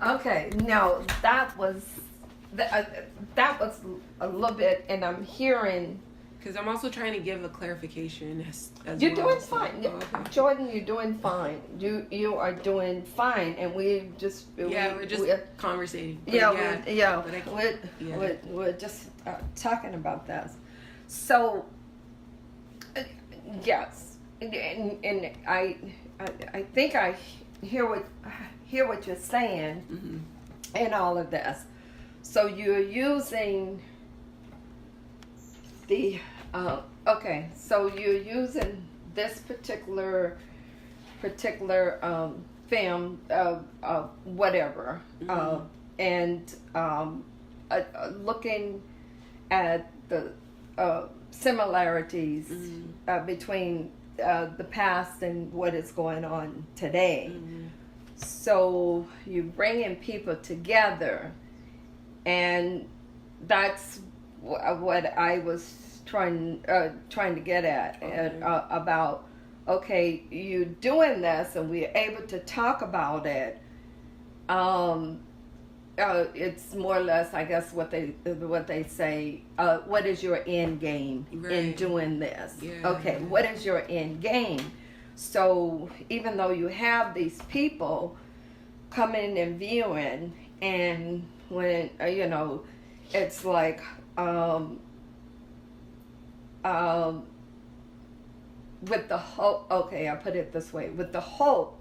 Okay, no, that was a little bit, and I'm hearing. Because I'm also trying to give a clarification as You're well. doing fine, okay. Jordan. You're doing fine. You are doing fine, and we're just conversating. We're just talking about this. So yes, and I think I hear what you're saying in all of this. So you're using the okay. So you're using this particular film, whatever, and looking at the similarities between the past and what is going on today. So you bringing people together, and that's what I was trying to get at, about. Okay, you doing this, and we're able to talk about it. It's more or less, I guess, what they say. What is your end game in doing this? Yeah. Okay, what is your end game? So even though you have these people coming and viewing, and when it's like with the hope. Okay, I'll put it this way: with the hope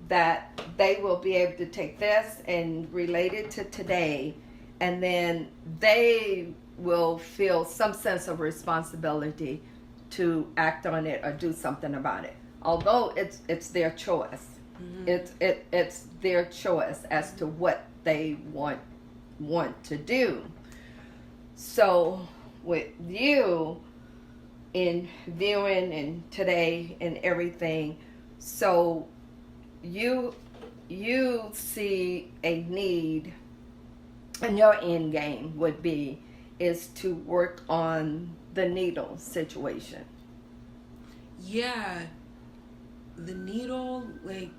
that they will be able to take this and relate it to today, and then they will feel some sense of responsibility to act on it or do something about it. Although it's their choice, it's their choice as to what they want to do. So with you in viewing and today and everything, so you see a need, and your end game would be is to work on the needle situation. Yeah, the needle, like,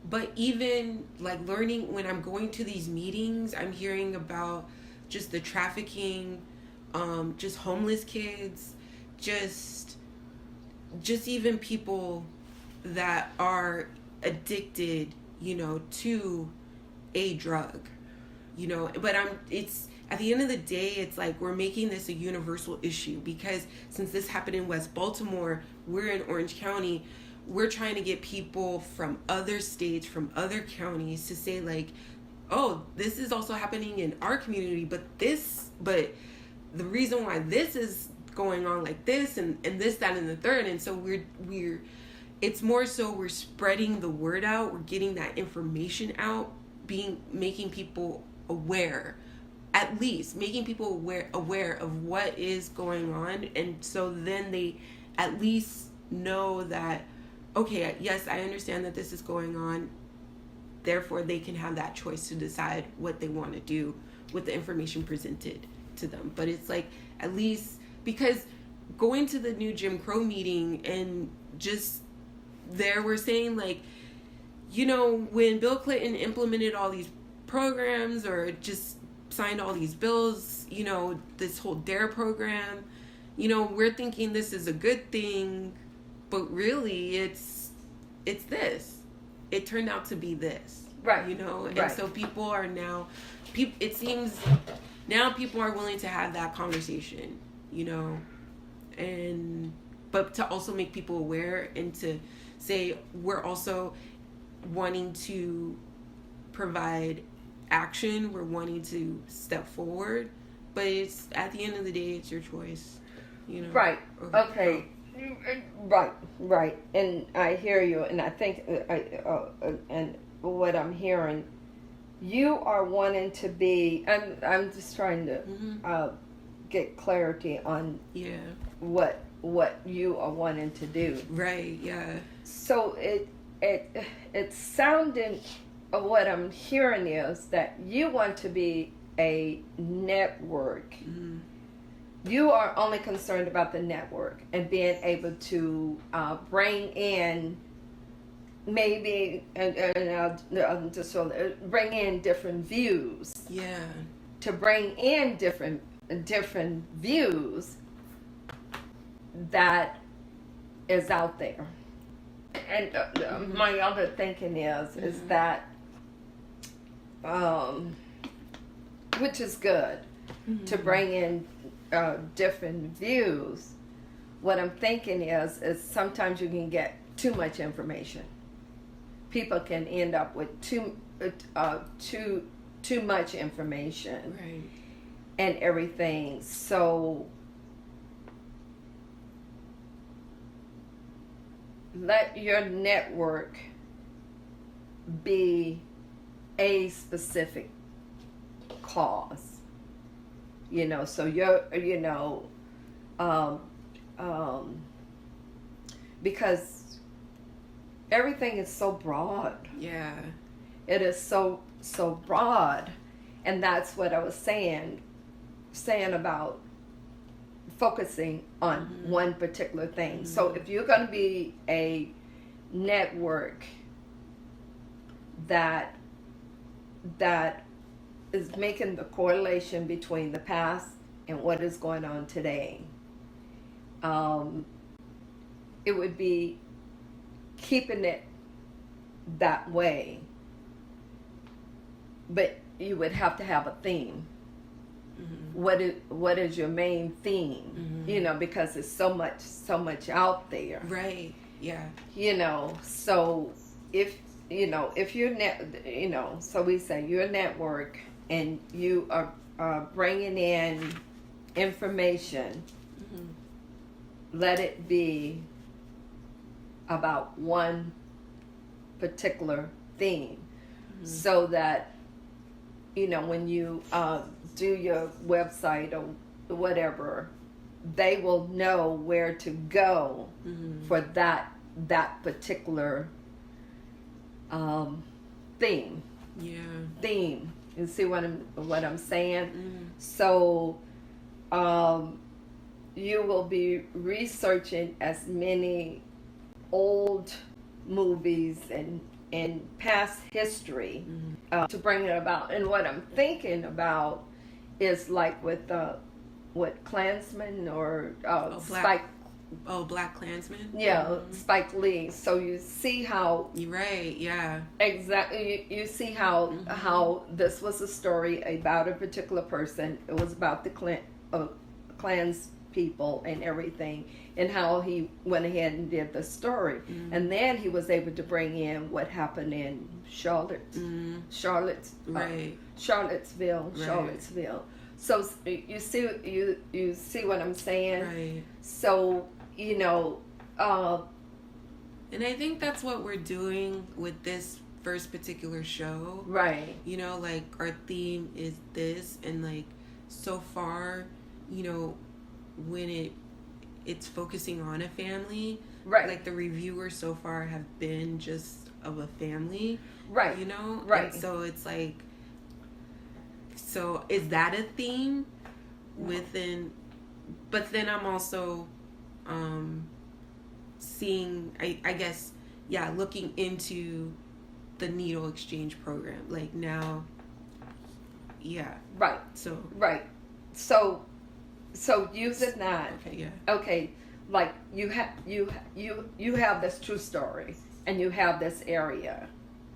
but even like learning, when I'm going to these meetings, I'm hearing about just the trafficking, just homeless kids, just even people that are addicted, to a drug, but it's at the end of the day, it's like we're making this a universal issue, because since this happened in West Baltimore, we're in Orange County, we're trying to get people from other states, from other counties to say like, oh, this is also happening in our community, but the reason why this is going on like this and this, that, and the third. And so we're it's more so we're spreading the word out, we're getting that information out, making people aware, at least making people aware of what is going on, and so then they at least know that, okay, yes, I understand that this is going on, therefore they can have that choice to decide what they want to do with the information presented to them. But it's like, at least, because going to the new Jim Crow meeting, and just there we're saying like, when Bill Clinton implemented all these programs or just signed all these bills, this whole DARE program, we're thinking this is a good thing, but really it's this. It turned out to be this. Right. And so people are now, it seems now people are willing to have that conversation, but to also make people aware, and to say we're also wanting to provide action, we're wanting to step forward, but it's, at the end of the day, it's your choice, Right. Okay. Right. And I hear you, and I think, and what I'm hearing, you are wanting to be. I'm just trying to get clarity on what you are wanting to do. Right. Yeah. So it's sounding. What I'm hearing is that you want to be a network. Mm-hmm. You are only concerned about the network and being able to bring in maybe, and I'll just bring in different views. Yeah. To bring in different views that is out there. And my other thinking is that, which is good, to bring in different views. What I'm thinking is sometimes you can get too much information. People can end up with too much information, right, and everything. So let your network be a specific cause. So you're, because everything is so broad. Yeah. It is so broad, and that's what I was saying about focusing on one particular thing. So if you're going to be a network that is making the correlation between the past and what is going on today, it would be keeping it that way, but you would have to have a theme. What is your main theme? Because there's so much out there. Right. Yeah. So if you're so we say you're a network and you are bringing in information. Let it be about one particular theme, so that when you do your website or whatever, they will know where to go for that particular theme. Yeah. Theme. You see what I'm saying? So you will be researching as many old movies and past history to bring it about. And what I'm thinking about is like with Klansman or Spike. Black Klansman. Yeah, Spike Lee. So you see how. You're right. Yeah. Exactly. You see how this was a story about a particular person. It was about the Klans people and everything, and how he went ahead and did the story, and then he was able to bring in what happened in Charlottesville. Right. Charlottesville. So you see what I'm saying? Right. So and I think that's what we're doing with this first particular show. Right. Like our theme is this, and like so far, when it's focusing on a family, right? Like the reviewers so far have been just of a family, right? Right. And so it's like, so is that a theme within? But then I'm also seeing, I guess, looking into the needle exchange program, like now. Yeah. Right. So. Right. So using that. Okay. Yeah. Okay. Like you have this true story, and you have this area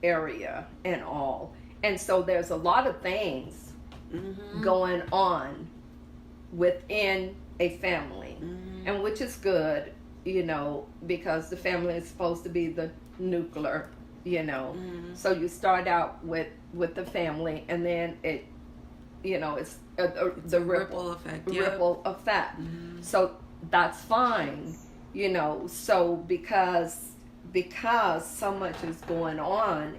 and all, and so there's a lot of things going on within a family, and which is good, because the family is supposed to be the nuclear, So you start out with the family, and then it, it's the ripple effect. Ripple effect. So that's fine, So because so much is going on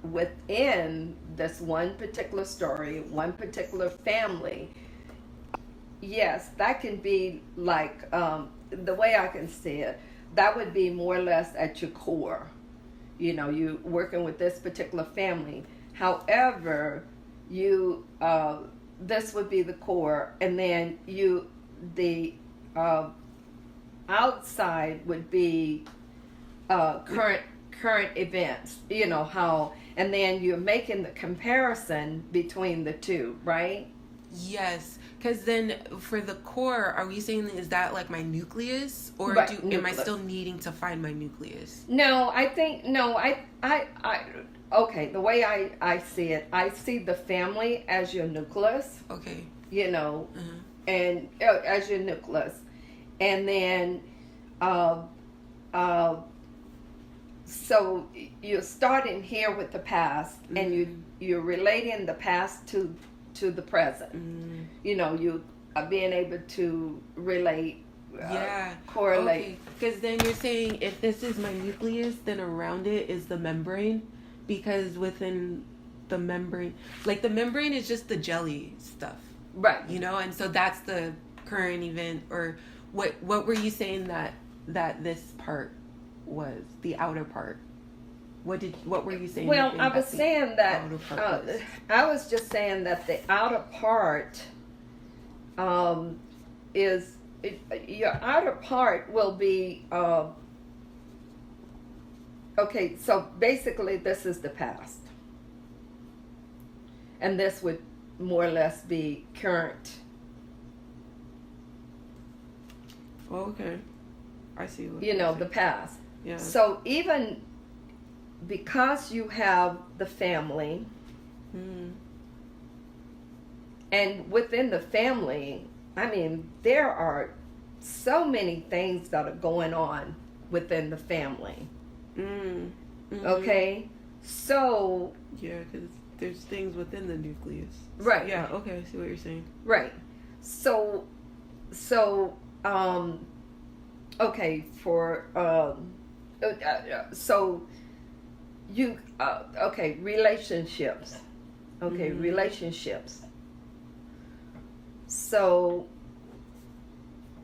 within this one particular story, one particular family. Yes, that can be like, the way I can see it, that would be more or less at your core. You working with this particular family. However, this would be the core, and then the outside would be current current events, you know, how, and then you're making the comparison between the two, right? Yes, because then for the core, are we saying, is that like my nucleus, or Right, am I nucleus. still needing to find my nucleus? No, I think, no, okay, the way I see it, I see the family as your nucleus, Okay. you know, Uh-huh. and as your nucleus. And then, so you're starting here with the past, and you're relating the past to the present. You know, you are being able to relate, correlate. Okay. Because then you're saying if this is my nucleus, then around it is the membrane, because within the membrane, like the membrane is just the jelly stuff, Right. you know, and so that's the current event. Or what were you saying that this part was, the outer part? What were you saying? Well, I was saying that I was just saying that the outer part is your outer part will be okay. So basically, this is the past, and this would more or less be current. Oh, okay, I see. What you know, the past. Yeah. So even because you have the family, and within the family, I mean, there are so many things that are going on within the family. Okay? So... Yeah, because there's things within the nucleus. Right. Yeah, okay, I see what you're saying. Right. So, okay, so you, okay, relationships. Okay, relationships. So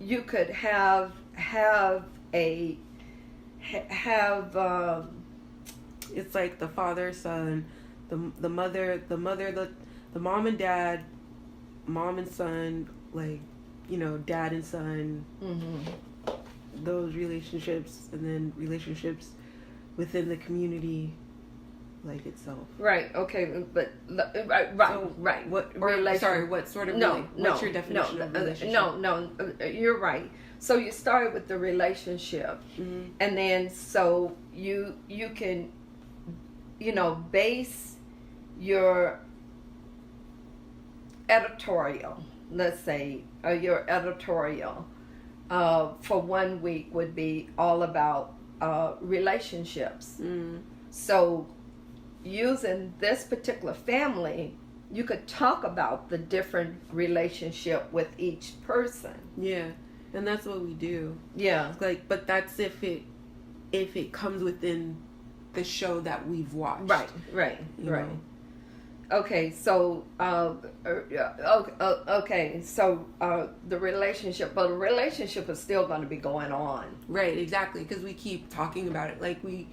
you could have it's like the father, son, the mother, the mom and dad, mom and son, like, you know, dad and son, those relationships, and then relationships within the community, like itself. Right. Okay. But right. So, right. What? Sorry. What sort of? What's your definition of relationship? No. You're right. So you started with the relationship, and then so you can, you know, base your editorial. Let's say your editorial for 1 week would be all about relationships. So using this particular family, you could talk about the different relationship with each person. Yeah, and that's what we do. Yeah. Like, but that's if it comes within the show that we've watched. Right. Know? Okay, so okay, so the relationship, but the relationship is still going to be going on. Right, exactly, because we keep talking about it. Like we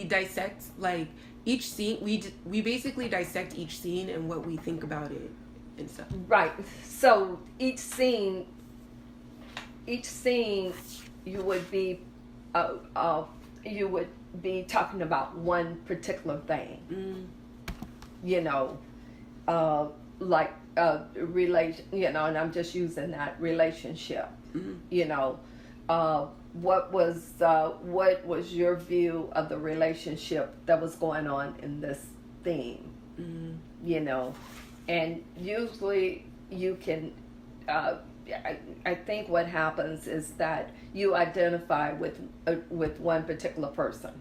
dissect, like, each scene. We basically dissect each scene and what we think about it and stuff. Right. So each scene you would be talking about one particular thing. You know, like relation. You know, and I'm just using that relationship. You know, what was your view of the relationship that was going on in this theme? You know, and usually you can. I think what happens is that you identify with one particular person.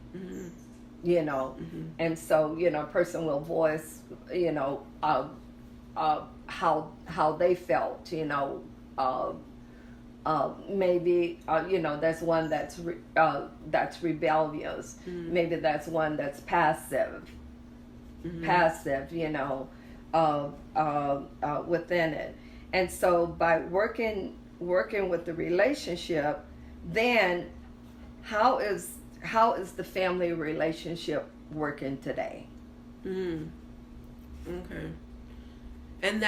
You know, and so, you know, a person will voice, you know, how they felt, you know, maybe, you know, there's one that's rebellious. Maybe that's one that's passive, you know, within it. And so by working with the relationship, then how is the family relationship working today? Okay. And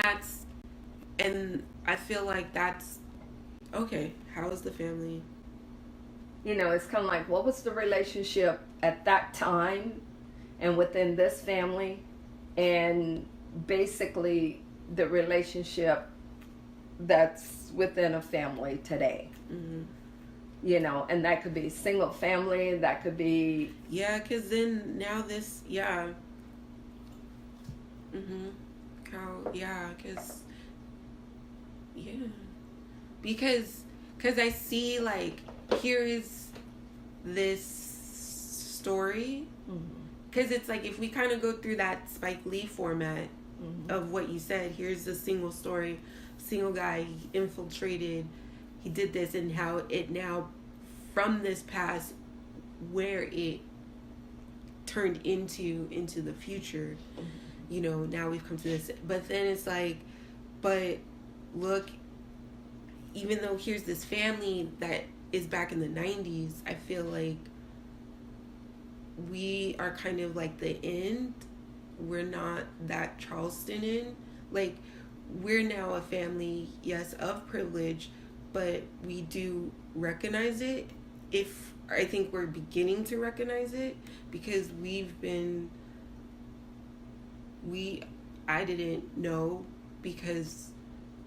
I feel like that's okay. How is the family? You know, it's kind of like, what was the relationship at that time and within this family, and basically the relationship that's within a family today. Mm-hmm. You know, and that could be single family, that could be... Yeah, because then now this, yeah. Yeah, because, yeah. Because I see, like, here is this story. Because it's like, if we kind of go through that Spike Lee format of what you said, here's a single story, single guy, he infiltrated, he did this, and how it now, from this past, where it turned into the future, you know, now we've come to this. But then it's like, but look, even though here's this family that is back in the 90s, I feel like we are kind of like the end. We're not that Charleston in. Like, we're now a family, yes, of privilege, but we do recognize it. I think we're beginning to recognize it, because I didn't know, because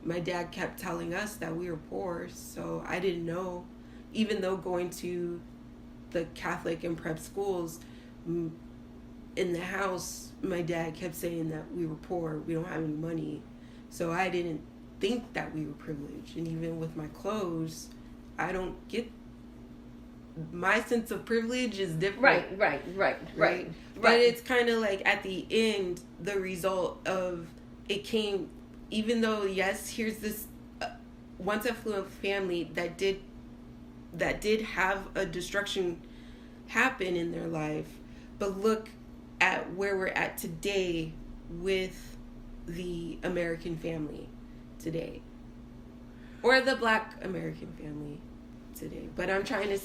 my dad kept telling us that we were poor, so I didn't know. Even though going to the Catholic and prep schools, in the house, my dad kept saying that we were poor, we don't have any money. So I didn't think that we were privileged. And even with my clothes, I don't get... My sense of privilege is different. Right. But it's kind of like, at the end, the result of it came, even though, yes, here's this once affluent family that did have a destruction happen in their life, but look at where we're at today with the American family today, or the Black American family today. But I'm trying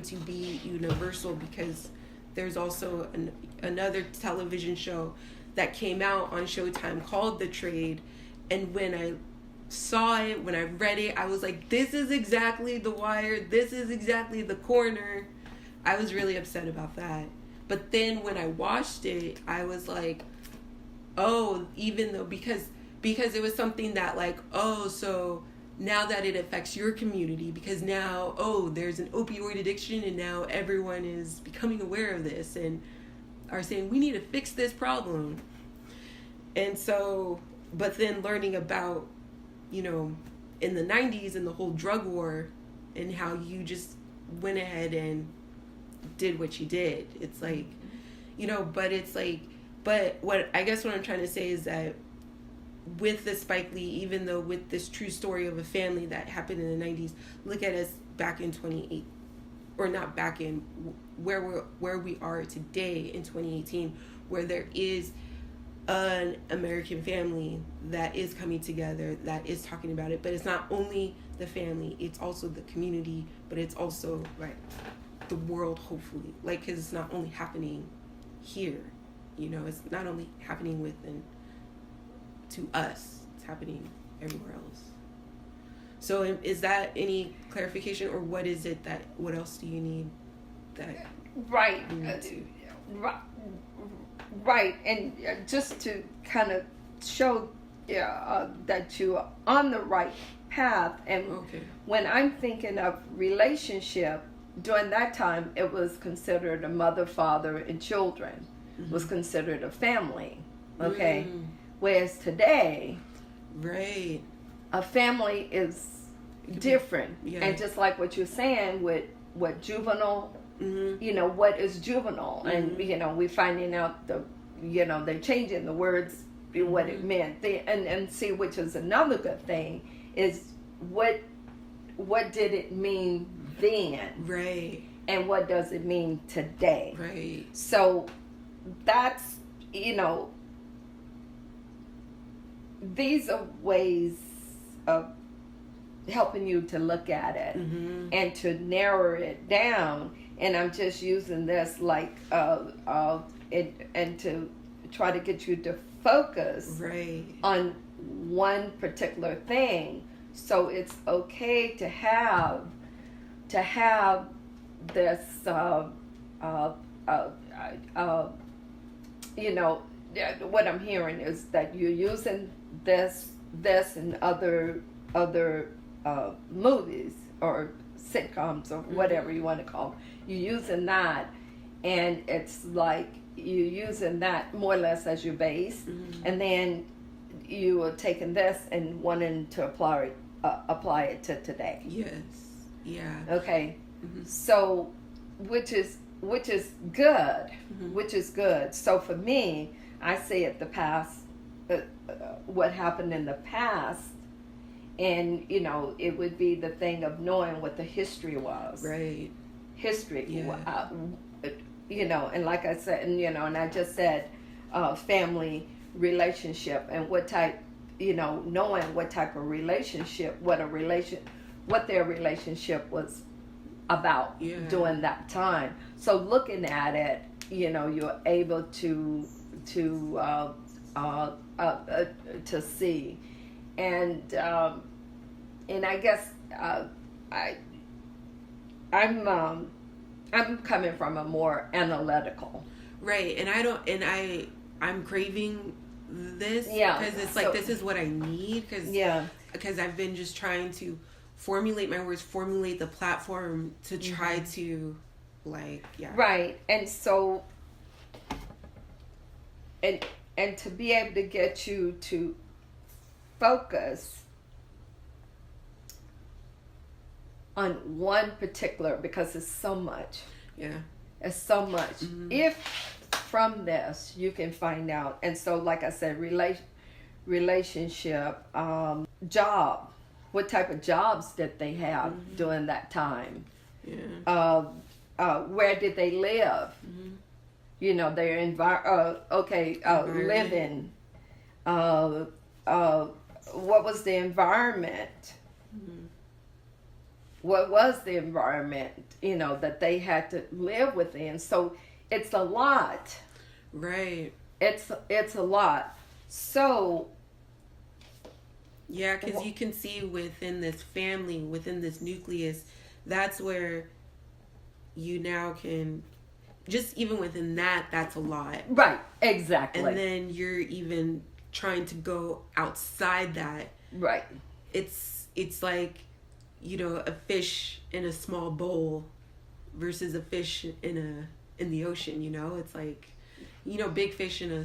to be universal, because there's also another television show that came out on Showtime called The Trade, and when I saw it, when I read it, I was like, this is exactly The Wire, this is exactly The Corner. I was really upset about that. But then when I watched it, I was like, oh, even though, because it was something that, like, oh, so now that it affects your community, because now, oh, there's an opioid addiction, and now everyone is becoming aware of this and are saying, we need to fix this problem. And so, but then learning about, you know, in the 90s and the whole drug war, and how you just went ahead and did what you did. It's like, you know, but it's like, but what I'm trying to say is that with the Spike Lee, even though with this true story of a family that happened in the 90s, look at us back in 28, or not back in, where we are today in 2018, where there is an American family that is coming together, that is talking about it. But it's not only the family, it's also the community, but it's also the world, hopefully. Like, because it's not only happening here, you know, it's not only happening within to us, it's happening everywhere else. So is that any clarification, or what else do you need that right you need to? Right, and just to kind of show that you're on the right path. And when I'm thinking of relationship, during that time, it was considered a mother, father, and children. Mm-hmm. Was considered a family, okay? Mm. Whereas today, a family is different. Yeah. And just like what you're saying with what juvenile, you know, what is juvenile? And, you know, we're finding out they're changing the words, what it meant. And see, which is another good thing, is what did it mean then? Right. And what does it mean today? Right. So that's, you know, these are ways of helping you to look at it and to narrow it down. And I'm just using this like and to try to get you to focus on one particular thing. So it's okay to have this you know, what I'm hearing is that you're using this and other movies or sitcoms or whatever you want to call them. You're using that, and it's like you're using that more or less as your base, and then you are taking this and wanting to apply it to today. Yes. Yeah. Okay. So, which is good, which is good. So for me, I say it the past, what happened in the past, and you know, it would be the thing of knowing what the history was. Right. History. Yeah. You know, and like I said, and you know, and I just said, family relationship and what type, you know, knowing what type of relationship, what their relationship was about during that time. So looking at it, you know, you're able to see, and I guess I'm coming from a more analytical. Right, and I'm craving this because it's like, this is what I need, because I've been just trying to formulate my words, formulate the platform to try to, like, right. And so and to be able to get you to focus on one particular, because it's so much. It's so much. If from this you can find out, and so like I said, relationship, job, what type of jobs did they have during that time? Where did they live? You know, their living. What was the environment? What was the environment, you know, that they had to live within? So it's a lot. Right. It's a lot. So yeah, because you can see within this family, within this nucleus, that's where you now can, just even within that's a lot. Right, exactly. And then you're even trying to go outside that. Right. It's like, you know, a fish in a small bowl versus a fish in the ocean, you know? It's like, you know, big fish in a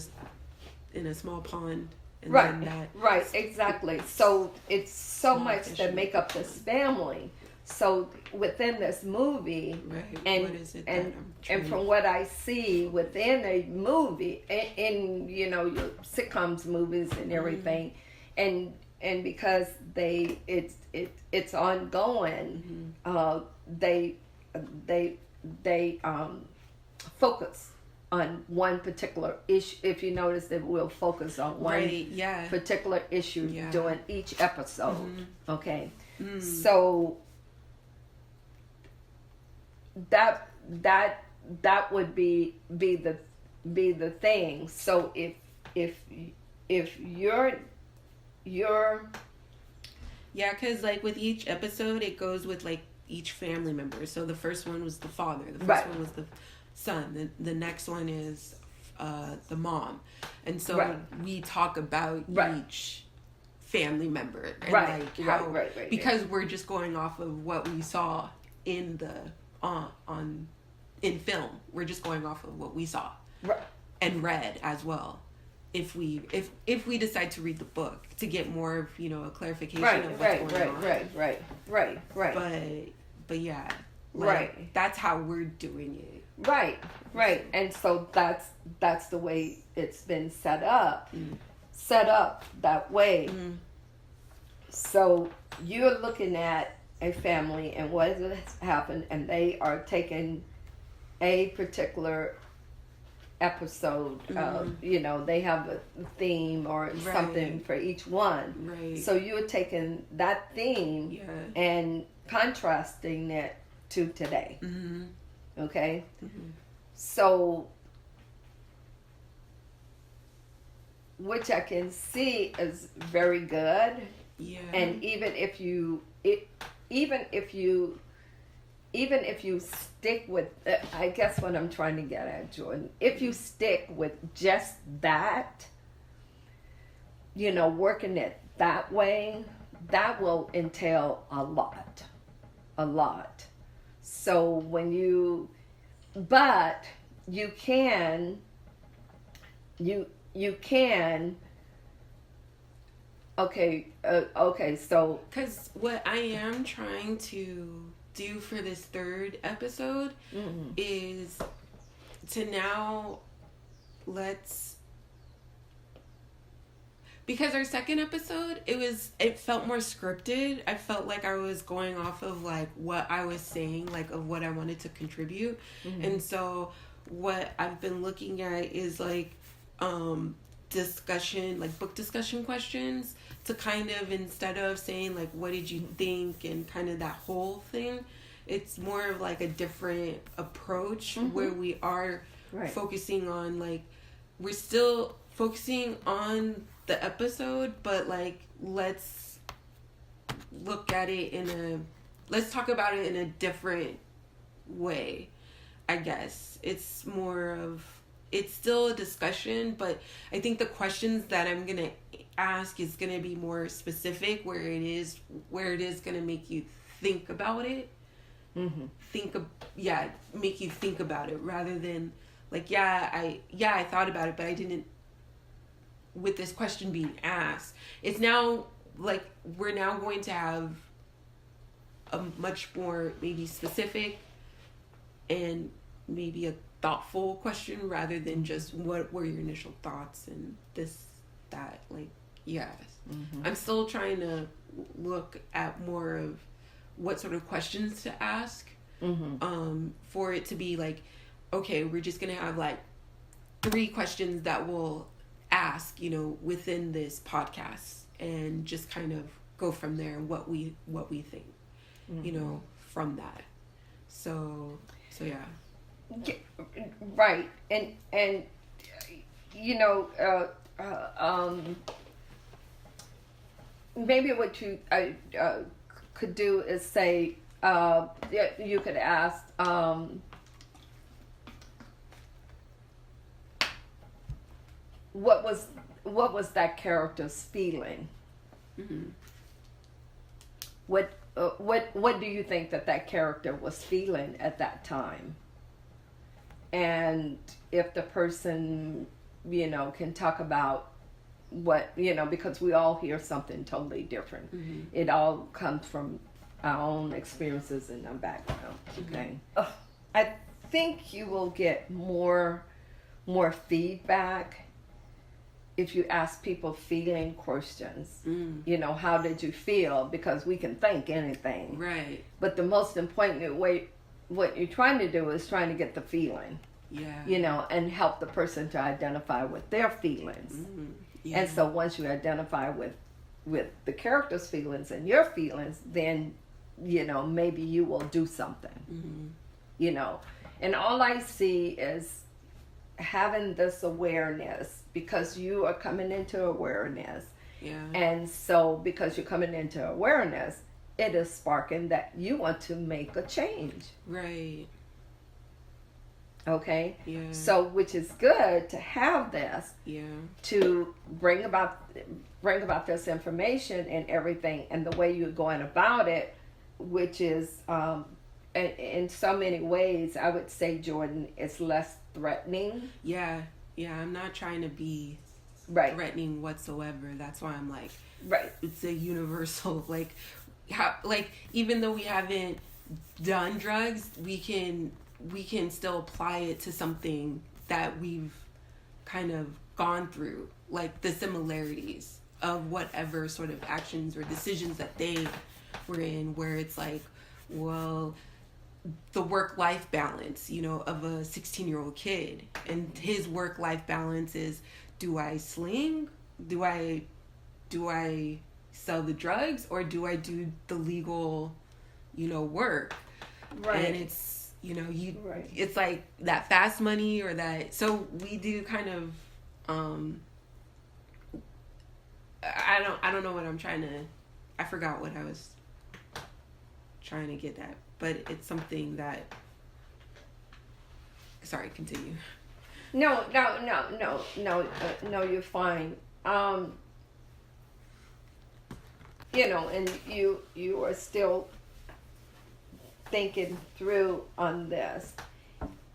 small pond. And right, then right, exactly. So it's so much that make up this family. So within this movie, and what is it and from what I see within a movie, in you know, your sitcoms, movies, and everything, and because it's ongoing, they focus on one particular issue. If you notice, that we'll focus on one particular issue during each episode. Okay, so that would be the thing. So if you're because like with each episode, it goes with like each family member. So the first one was the father. The first one was the son. The next one is the mom. And so we talk about each family member. And like how, because we're just going off of what we saw in the in film. We're just going off of what we saw and read as well. If we decide to read the book to get more of, you know, a clarification of what's going on. Right. But yeah. That's how we're doing it. Right. And so that's the way it's been set up. Set up that way. So you're looking at a family and what has happened, and they are taking a particular episode. You know, they have a theme or something for each one. So you're taking that theme and contrasting it to today. Okay? So, which I can see is very good. And even if you even if you stick with, I guess what I'm trying to get at, Jordan, if you stick with just that, working it that way, that will entail a lot. So but you can, so. Because what I am trying to do for this third episode is to now because our second episode, it felt more scripted. I felt like I was going off of like what I was saying, like of what I wanted to contribute. And so what I've been looking at is like discussion, like book discussion questions, to kind of, instead of saying like what did you think and kind of that whole thing, it's more of like a different approach where we are focusing on, like, we're still focusing on the episode, but like let's look at it let's talk about it in a different way. I guess it's still a discussion, but I think the questions that I'm gonna ask is gonna be more specific, where it is gonna make you think about it. Make you think about it, rather than like, I thought about it, but I didn't. With this question being asked, it's now like we're now going to have a much more maybe specific and maybe a thoughtful question, rather than just what were your initial thoughts and that. Like, yes. I'm still trying to look at more of what sort of questions to ask, for it to be like, okay, we're just gonna have like 3 questions that we'll ask, within this podcast, and just kind of go from there, what we think, from that. So yeah. Right. And maybe what you could do is say, you could ask, what was that character's feeling? What do you think that character was feeling at that time? And if the person, can talk about what, because we all hear something totally different. It all comes from our own experiences and our background. Okay. I think you will get more feedback if you ask people feeling questions. How did you feel? Because we can think anything. Right. But the most important way, what you're trying to do is trying to get the feeling. Yeah. And help the person to identify with their feelings. Yeah. And so once you identify with the character's feelings and your feelings, then, maybe you will do something. And all I see is having this awareness, because you are coming into awareness. Yeah. And so because you're coming into awareness, it is sparking that you want to make a change. Right. Okay? Yeah. So, which is good to have this. Yeah. To bring about this information and everything, and the way you're going about it, which is, in so many ways, I would say, Jordan, it's less threatening. Yeah. I'm not trying to be threatening whatsoever. That's why I'm like, it's a universal, like, even though we haven't done drugs, we can still apply it to something that we've kind of gone through, like the similarities of whatever sort of actions or decisions that they were in, where it's like, well, the work-life balance, of a 16-year-old kid, and his work-life balance is, do I sling? Do I sell the drugs, or do I do the legal, work? Right. And it's, it's like that fast money or that. So we do kind of, I don't know what I'm trying to, I forgot what I was trying to get at. but it's something that. Sorry, continue. No, you're fine. And you are still thinking through on this.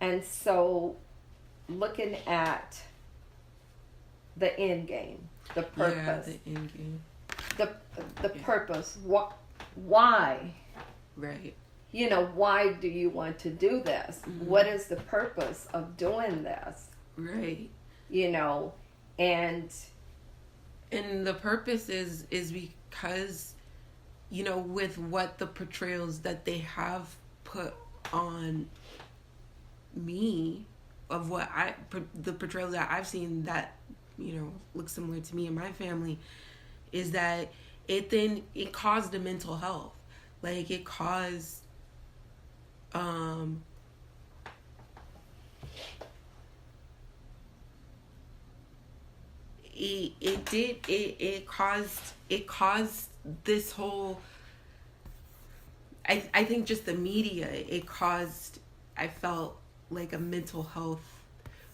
And so looking at the end game, the purpose. Yeah, the end game. The purpose. Why? Right. Why do you want to do this? Mm-hmm. What is the purpose of doing this? Right. And the purpose is because, with what the portrayals that they have put on me, of what the portrayals that I've seen that, look similar to me and my family, is that it caused the mental health. Like, it caused, it caused this whole, I think just the media, I felt like a mental health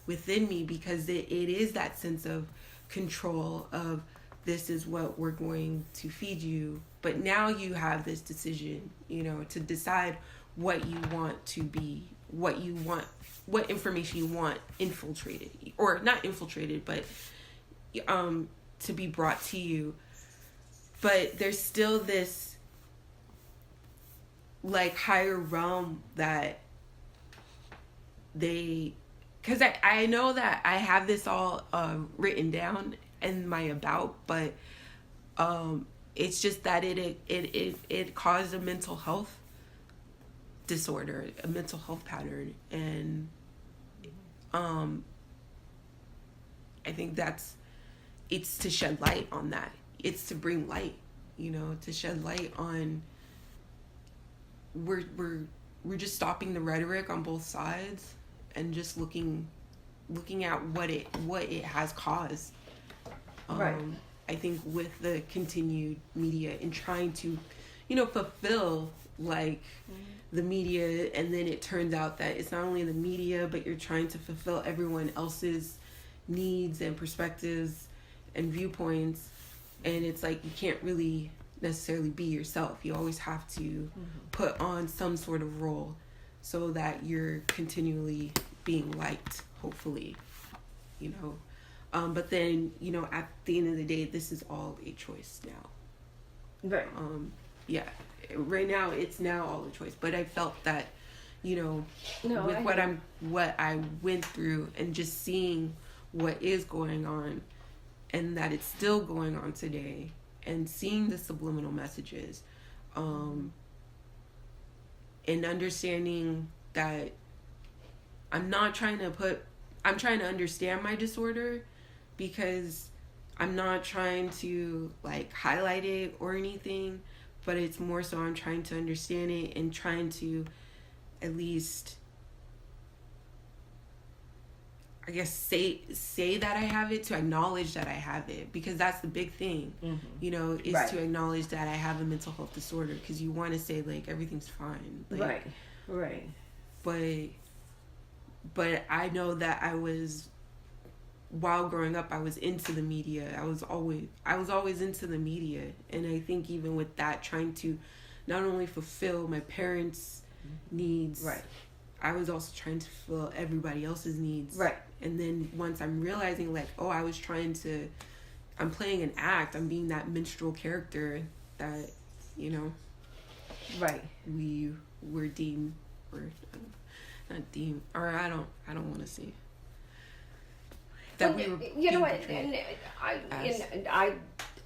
within me, because it is that sense of control of, this is what we're going to feed you, but now you have this decision, to decide what you want to be, what information you want infiltrated, or not infiltrated, but to be brought to you. But there's still this like higher realm that because I know that I have this all written down in my about, but it's just that it caused a mental health disorder, a mental health pattern, and I think it's to shed light on that. It's to bring light, to shed light on, we're just stopping the rhetoric on both sides and just looking at what it has caused. Right. I think with the continued media and trying to, fulfill like the media, and then it turns out that it's not only the media, but you're trying to fulfill everyone else's needs and perspectives and viewpoints, and it's like you can't really necessarily be yourself. You always have to put on some sort of role so that you're continually being liked, hopefully, but then, at the end of the day, this is all a choice now. Right. Right now it's now all a choice, but I felt that, what I went through, and just seeing what is going on, and that it's still going on today, and seeing the subliminal messages, and understanding that I'm trying to understand my disorder, because I'm not trying to like highlight it or anything, but it's more so I'm trying to understand it and trying to at least, I guess, say that I have it, to acknowledge that I have it, because that's the big thing, is right. to acknowledge that I have a mental health disorder, because you want to say like everything's fine, like, right. But I know that while growing up, I was into the media. I was always into the media, and I think even with that, trying to not only fulfill my parents' needs, right, I was also trying to fulfill everybody else's needs, right. And then once I'm realizing like, I'm playing an act. I'm being that minstrel character that, right. we were deemed, or not deemed, or I don't want to say. That we were,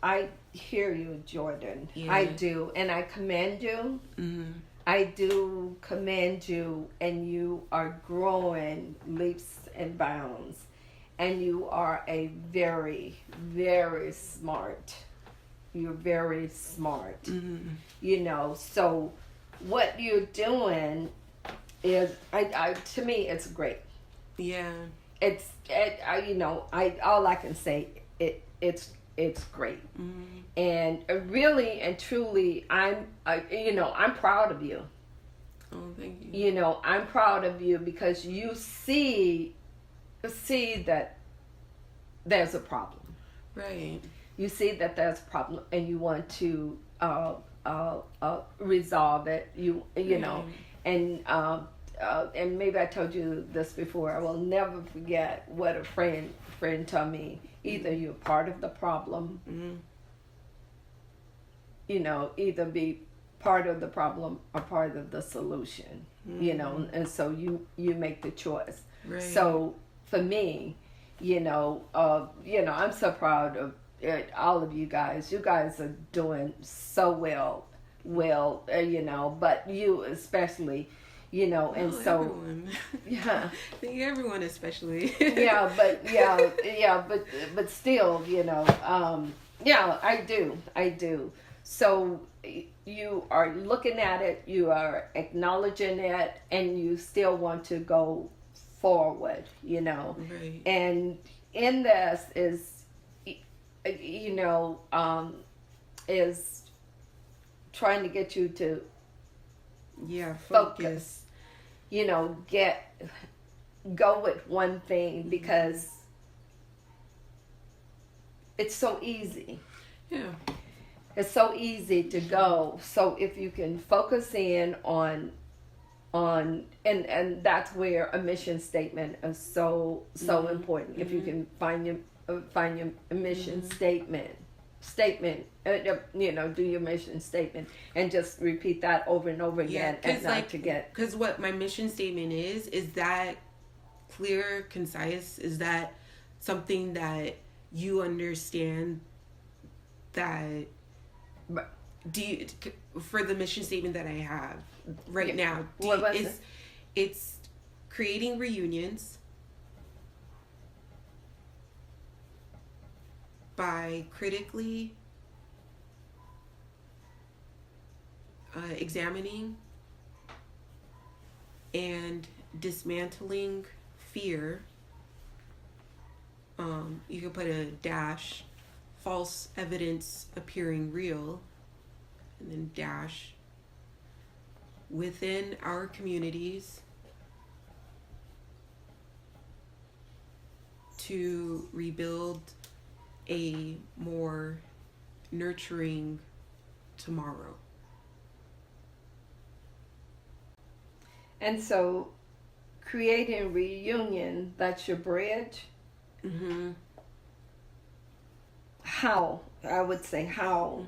I hear you, Jordan. Yeah. I do, and I commend you. Mm-hmm. I do commend you, and you are growing leaps and bounds, and you are a very, very smart. You're very smart. Mm-hmm. So what you're doing is, to me, it's great. Yeah. All I can say, it's great. Mm-hmm. And really and truly, I'm proud of you. Oh, thank you. You know, I'm proud of you because you see that there's a problem. Right. You see that there's a problem, and you want to resolve it. You know, and maybe I told you this before. I will never forget what a friend told me. Either you're part of the problem, you know, either be part of the problem or part of the solution. You know, and so you make the choice. Right. So for me, you know, I'm so proud of all of you guys. You guys are doing so well, you know, but you especially, you know, and so everyone. Yeah, I think everyone especially. yeah, but still, you know, yeah, I do. So you are looking at it, you are acknowledging it, and you still want to go forward, you know. Right. And in this is, you know, is trying to get you to focus. You know, go with one thing because it's so easy. Yeah. It's so easy to go. So if you can focus in on and that's where a mission statement is so important. If you can find your mission statement, you know, do your mission statement and just repeat that over and over again, and not to get. Because what my mission statement is that clear, concise? Is that something that you understand? That do you, for the mission statement that I have right now? It's creating reunions by critically examining and dismantling fear. You could put a dash, false evidence appearing real, and then dash, within our communities to rebuild a more nurturing tomorrow. And so creating reunion, that's your bridge. How, I would say how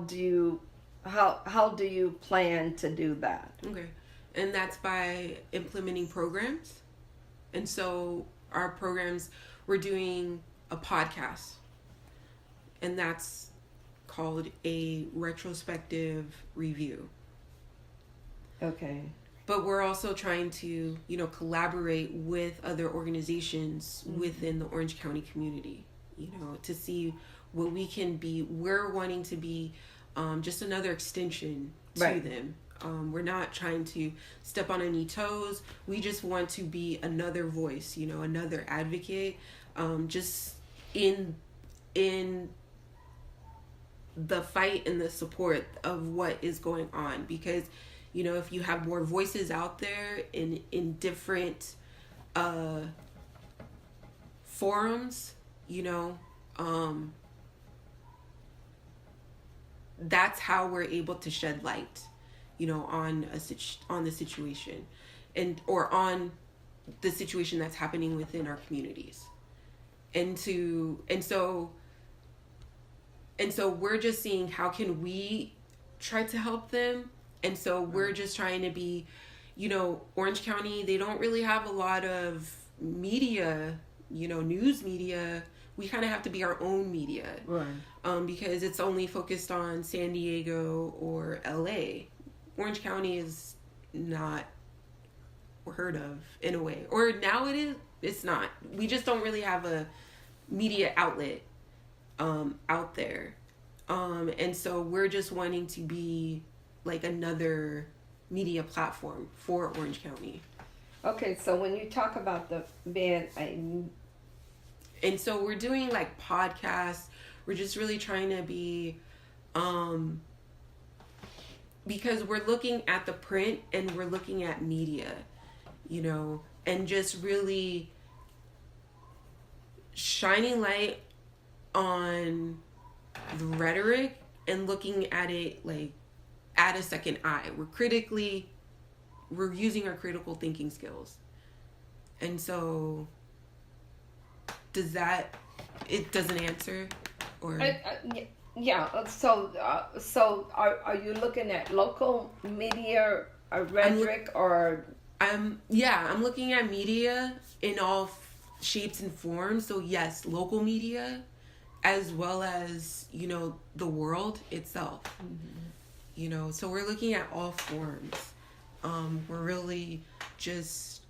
do you plan to do that? Okay. And that's by implementing programs. And so our programs, we're doing a podcast, and that's called a retrospective review. Okay. But we're also trying to, you know, collaborate with other organizations within the Orange County community, you know, to see what we can be. We're wanting to be just another extension to them. We're not trying to step on any toes. We just want to be another voice, you know, another advocate, just in the fight and the support of what is going on. Because, you know, if you have more voices out there in different forums, you know, that's how we're able to shed light, you know, on the situation, or on the situation that's happening within our communities, and so we're just seeing how can we try to help them. And so we're just trying to be, you know, Orange County, they don't really have a lot of media, you know, news media. We kind of have to be our own media, because it's only focused on San Diego or LA. Orange County is not heard of in a way, or now it is. It's not. We just don't really have a media outlet out there, and so we're just wanting to be like another media platform for Orange County. Okay, so when you talk about the band, and so we're doing like podcasts. We're just really trying to be because we're looking at the print and we're looking at media, you know, and just really shining light on the rhetoric and looking at it like at a second eye. We're using our critical thinking skills. And so it doesn't answer, or yeah. So are you looking at local media rhetoric, or I'm looking at media in all shapes and forms. So yes, local media, as well as, you know, the world itself. You know, so we're looking at all forms. We're really just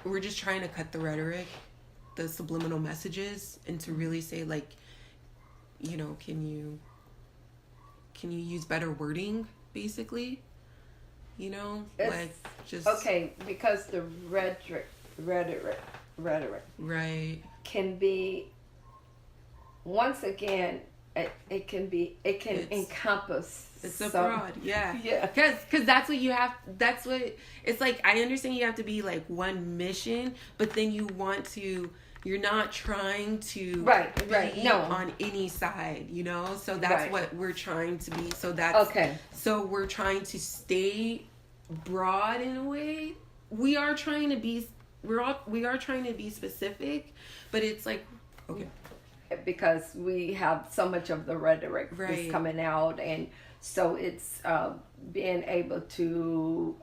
trying to cut the rhetoric, the subliminal messages, and to really say, like, you know, can you use better wording, basically, you know, like, just okay, because the rhetoric right can be, once again, it can encompass. It's so broad, yeah. Yeah. Because that's what it's like. I understand you have to be like one mission, but then you're not trying to be on any side, you know? So that's what we're trying to be. So that's okay. So we're trying to stay broad in a way. We are trying to be specific, but it's like, okay. Because we have so much of the rhetoric is coming out, and so it's being able to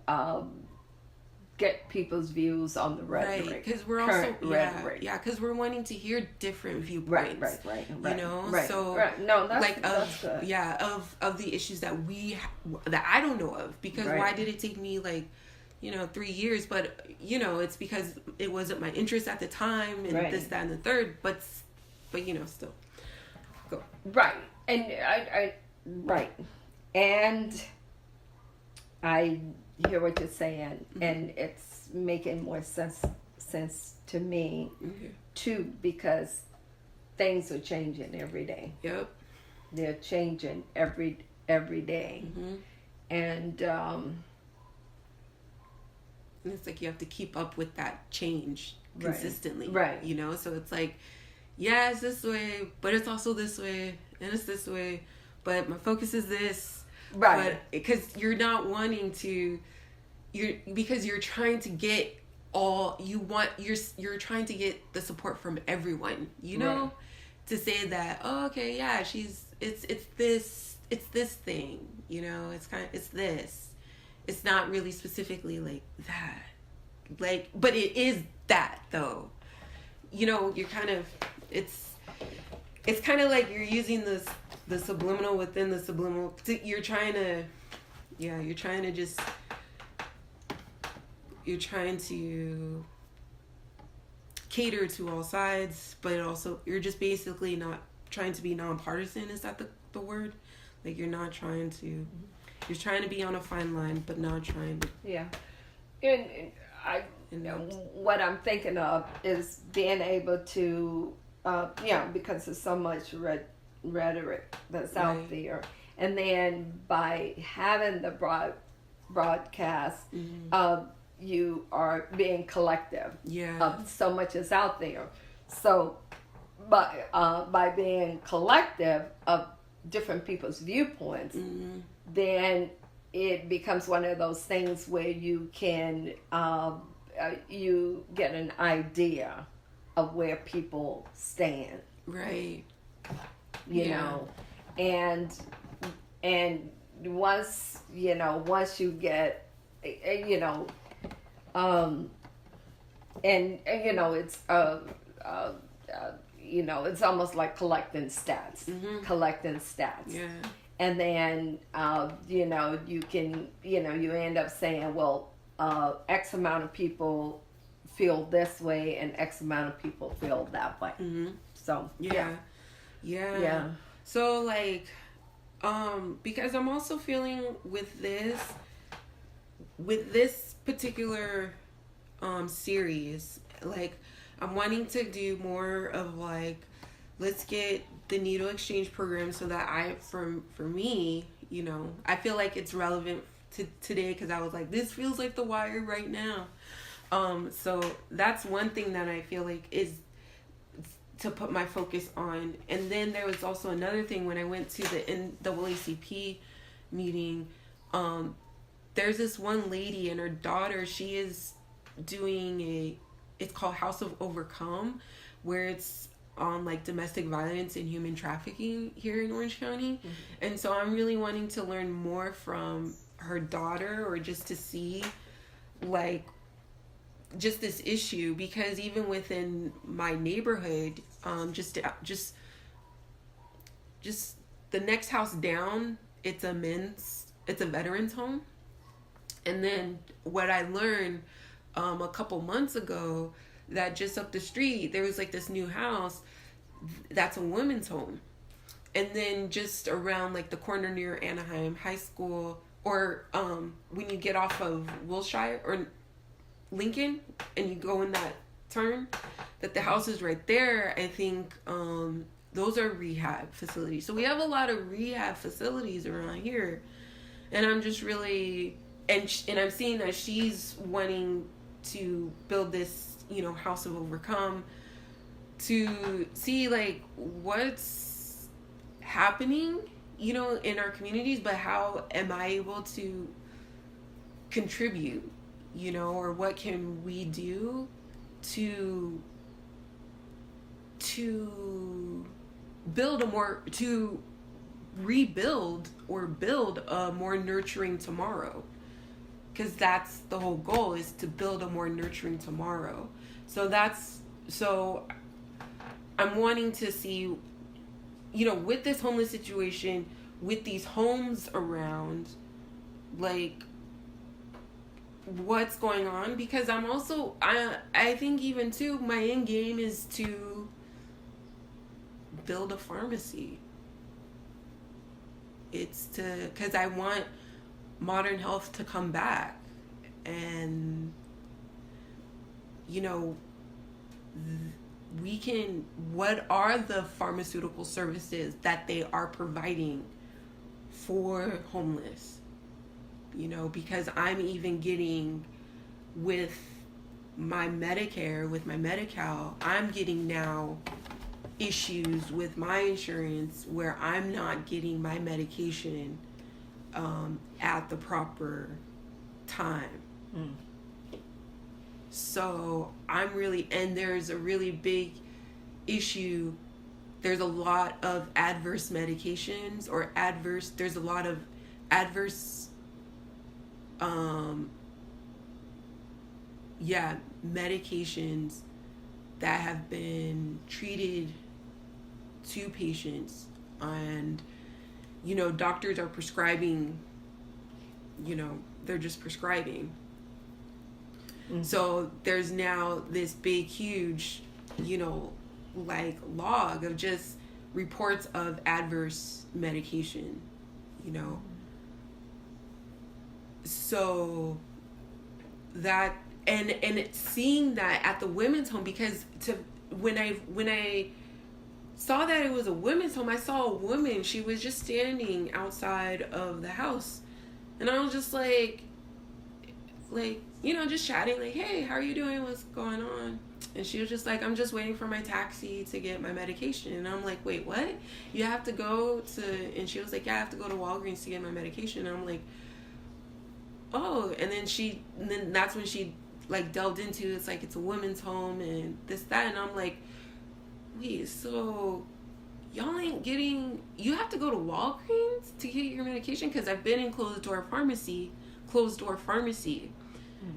get people's views on the rhetoric. Because we're also because we're wanting to hear different viewpoints. Right. You know, so no, that's like that's good. Of the issues that that I don't know of, because why did it take me like, you know, 3 years? But you know, it's because it wasn't my interest at the time, and this, that, and the third. But you know, still go right. And I and I hear what you're saying, and it's making more sense to me too, because things are changing every day. Yep, they're changing every day, and it's like you have to keep up with that change consistently, right? You know, so it's like, yeah, it's this way, but it's also this way, and it's this way, but my focus is this, right? But because you're not wanting to, because you're trying to get you're trying to get the support from everyone, you know, to say that, oh, okay, yeah, it's this thing, you know, it's this, it's not really specifically like that, like, but it is that though, you know, you're kind of, it's kind of like you're using the subliminal within the subliminal. You're trying to cater to all sides, but also you're just basically not trying to be nonpartisan. Is that the word? Like, you're trying to be on a fine line, but not trying to. Yeah, and what I'm thinking of is being able to. Because there's so much rhetoric that's out there, and then by having the broadcast, you are being collective. Of so much is out there. So, by being collective of different people's viewpoints, then it becomes one of those things where you can you get an idea of where people stand, right? You know, and once you get, and it's it's almost like collecting stats, Yeah. And then you can you end up saying, well, X amount of people feel this way and X amount of people feel that way. So yeah. So like, because I'm also feeling with this particular series, like, I'm wanting to do more of like, let's get the needle exchange program so that for me, you know, I feel like it's relevant to today because I was like, this feels like The Wire right now. So that's one thing that I feel like is to put my focus on. And then there was also another thing when I went to the NAACP meeting. There's this one lady and her daughter, she is doing it's called House of Overcome, where it's on like domestic violence and human trafficking here in Orange County. Mm-hmm. And so I'm really wanting to learn more from her daughter, or just to see like just this issue, because even within my neighborhood, just the next house down, it's a veterans home. And then what I learned a couple months ago, that just up the street there was like this new house that's a women's home. And then just around like the corner near Anaheim High School, or when you get off of Wilshire or Lincoln and you go in that turn, that the house is right there. I think those are rehab facilities. So we have a lot of rehab facilities around here, and I'm just really and I'm seeing that she's wanting to build this, you know, House of Overcome, to see like what's happening, you know, in our communities, but how am I able to contribute, you know, or what can we do to rebuild or build a more nurturing tomorrow. Because that's the whole goal, is to build a more nurturing tomorrow. So I'm wanting to see, you know, with this homeless situation, with these homes around, like, what's going on. Because I'm also, I think even too, my end game is to build a pharmacy. Because I want modern health to come back. And, you know, what are the pharmaceutical services that they are providing for homeless? You know, because I'm even getting with my Medicare, with my Medi-Cal, I'm getting now issues with my insurance where I'm not getting my medication at the proper time. So I'm really, and there's a really big issue. There's a lot of adverse medications, or there's a lot of adverse medications that have been treated to patients, and, you know, doctors are prescribing, you know, they're just prescribing. Mm-hmm. So there's now this big, huge, you know, like log of just reports of adverse medication, you know. So that, and it's seeing that at the women's home, because when I saw that it was a women's home, I saw a woman, she was just standing outside of the house, and I was just like, you know, just chatting, like, hey, how are you doing? What's going on? And she was just like, I'm just waiting for my taxi to get my medication. And I'm like, wait, what? You have to go to, and she was like, yeah, I have to go to Walgreens to get my medication. And I'm like, oh, and then that's when she like delved into, it's like, it's a women's home and this, that. And I'm like, wait, so y'all ain't getting, you have to go to Walgreens to get your medication? Because I've been in closed door pharmacy.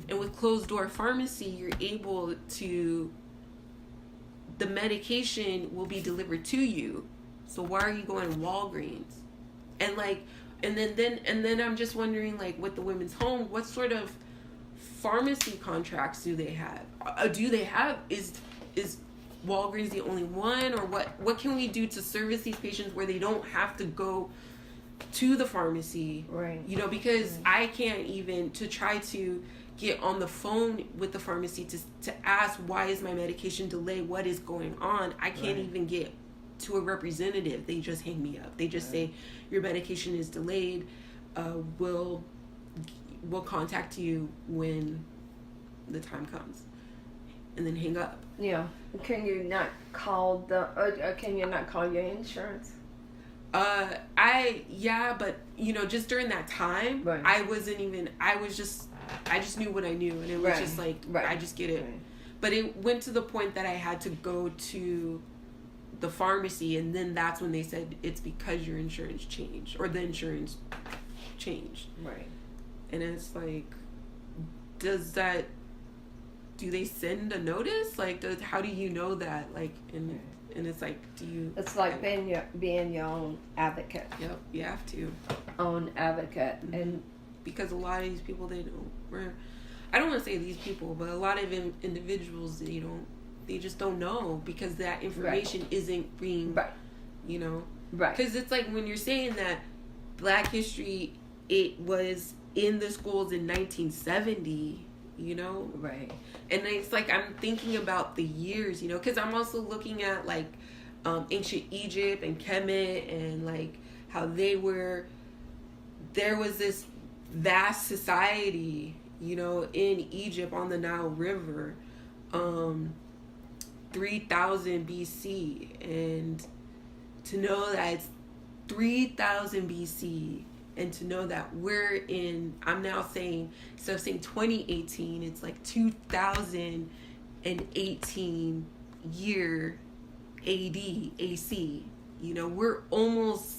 And with closed door pharmacy, you're able to, the medication will be delivered to you. So why are you going to Walgreens? And like, and then I'm just wondering, like, with the women's home, what sort of pharmacy contracts do they have? Is Walgreens the only one, or what can we do to service these patients where they don't have to go to the pharmacy? Right. You know, because I can't even, to try to get on the phone with the pharmacy to ask, why is my medication delayed? What is going on? I can't even get to a representative. They just hang me up. They just say, your medication is delayed. We'll contact you when the time comes, and then hang up. Yeah. Can you not call can you not call your insurance? But just during that time, right. I just knew what I knew, and it was just like, I just get it. Right. But it went to the point that I had to go to the pharmacy, and then that's when they said it's because your insurance changed, or the insurance changed. Right. And it's like, do they send a notice? Like, how do you know that? Like, and it's like, It's like being your own advocate. Yep, you have to. Own advocate. Mm-hmm. And because a lot of these people, I don't want to say these people, but a lot of individuals, they just don't know, because that information isn't being, right. Right. Because it's like when you're saying that Black history, it was in the schools in 1970, Right. And it's like, I'm thinking about the years, because I'm also looking at like ancient Egypt and Kemet, and like how there was this vast society, in Egypt on the Nile River, 3000 BC, and to know that it's 3000 BC, and to know that I'm now saying, instead of saying 2018, it's like 2018 year AD, AC, we're almost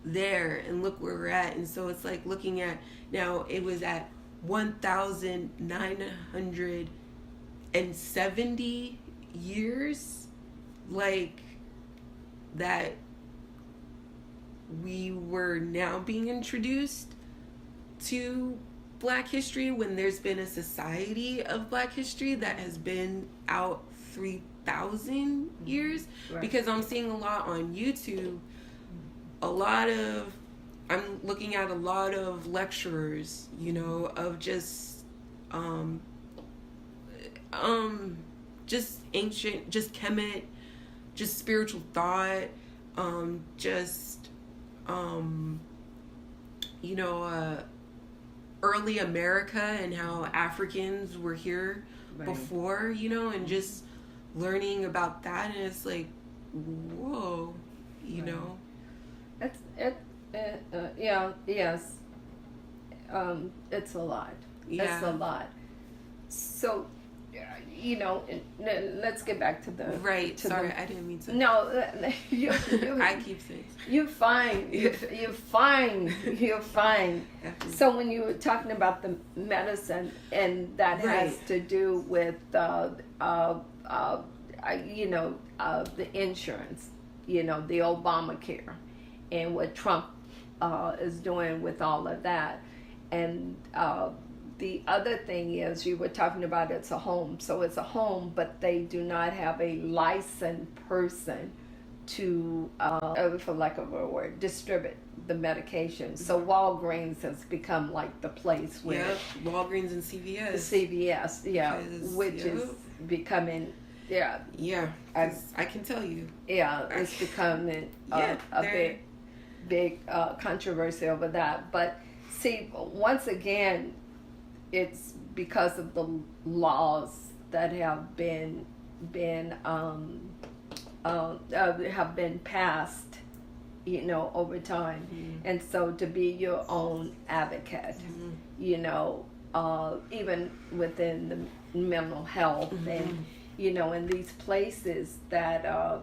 there, and look where we're at. And so it's like looking at, now it was at 1970 years, like that we were now being introduced to Black history, when there's been a society of Black history that has been out 3,000 years. Right. Because I'm seeing a lot on YouTube, I'm looking at a lot of lecturers, of just ancient, just Kemet, just spiritual thought, early America, and how Africans were here before, and just learning about that, and it's like, whoa, know. Yes. It's a lot. Yeah. It's a lot. So, let's get back to the right. Sorry, I didn't mean to. No, you I keep saying. You're fine. You're fine. You're fine. So when you were talking about the medicine, and that has to do with the insurance, the Obamacare, and what Trump is doing with all of that, and the other thing is, you were talking about it's a home. So it's a home, but they do not have a licensed person to, for lack of a word, distribute the medication. So Walgreens has become like the place where... Yeah, Walgreens and CVS. CVS, yeah, which is becoming... Yeah. Yeah, I can tell you. Yeah, it's becoming a big controversy over that. But see, once again, it's because of the laws that have been passed, over time. Mm-hmm. And so to be your own advocate, mm-hmm. Even within the mental health, mm-hmm. and in these places that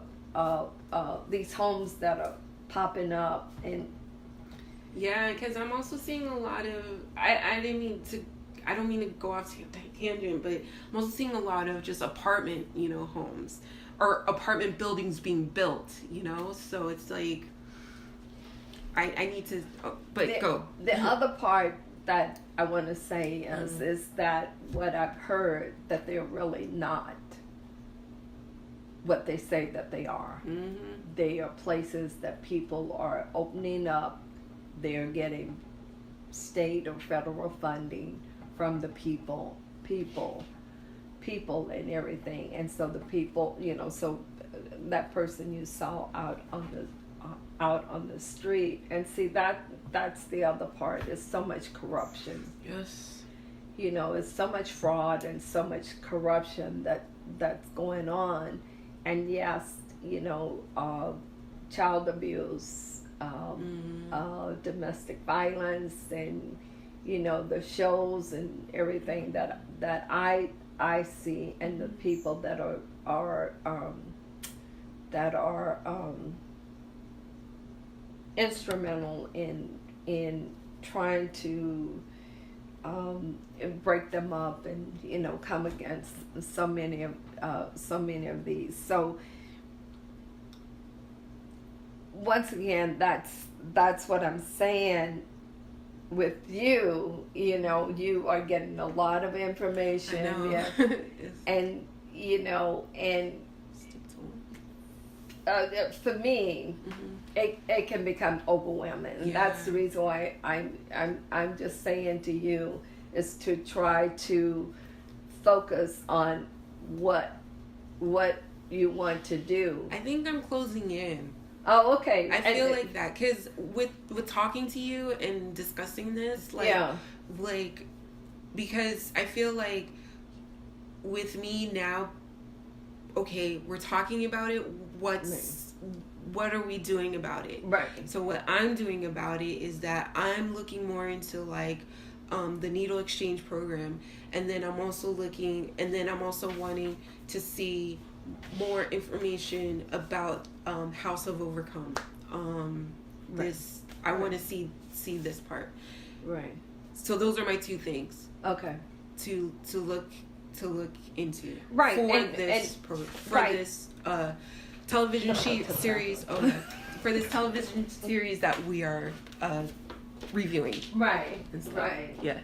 these homes that are popping up. And yeah, because I'm also seeing a lot of, I don't mean to go off to a tangent, but I'm also seeing a lot of just apartment, homes, or apartment buildings being built, so it's like, I need to, go. The other part that I want to say is that what I've heard, that they're really not what they say that they are. Mm-hmm. They are places that people are opening up. They're getting state or federal funding from the people and everything. And so the people, so that person you saw out on the street. And see, that's the other part. Is so much corruption. Yes. You know, it's so much fraud and so much corruption that's going on. And yes, you know, child abuse, domestic violence, and you know, the shows and everything that I see, and the people that are instrumental in trying to break them up, and you know, come against so many of these. So once again, that's what I'm saying. With you, you know, you are getting a lot of information. I know. Yeah. And you know, and for me, it can become overwhelming. Yeah. That's the reason why I'm just saying to you is to try to focus on what you want to do. I think I'm closing in. Oh, okay. I feel like that because with talking to you and discussing this, like, yeah. like, because I feel like with me now, okay, we're talking about it. What are we doing about it? Right. So what I'm doing about it is that I'm looking more into like the needle exchange program, and then I'm also wanting to see more information about House of Overcome. This I want to see this part. Right. So those are my two things. Okay. To look into. Right. For this television series. For this television series that we are reviewing. Right. Right. Yeah.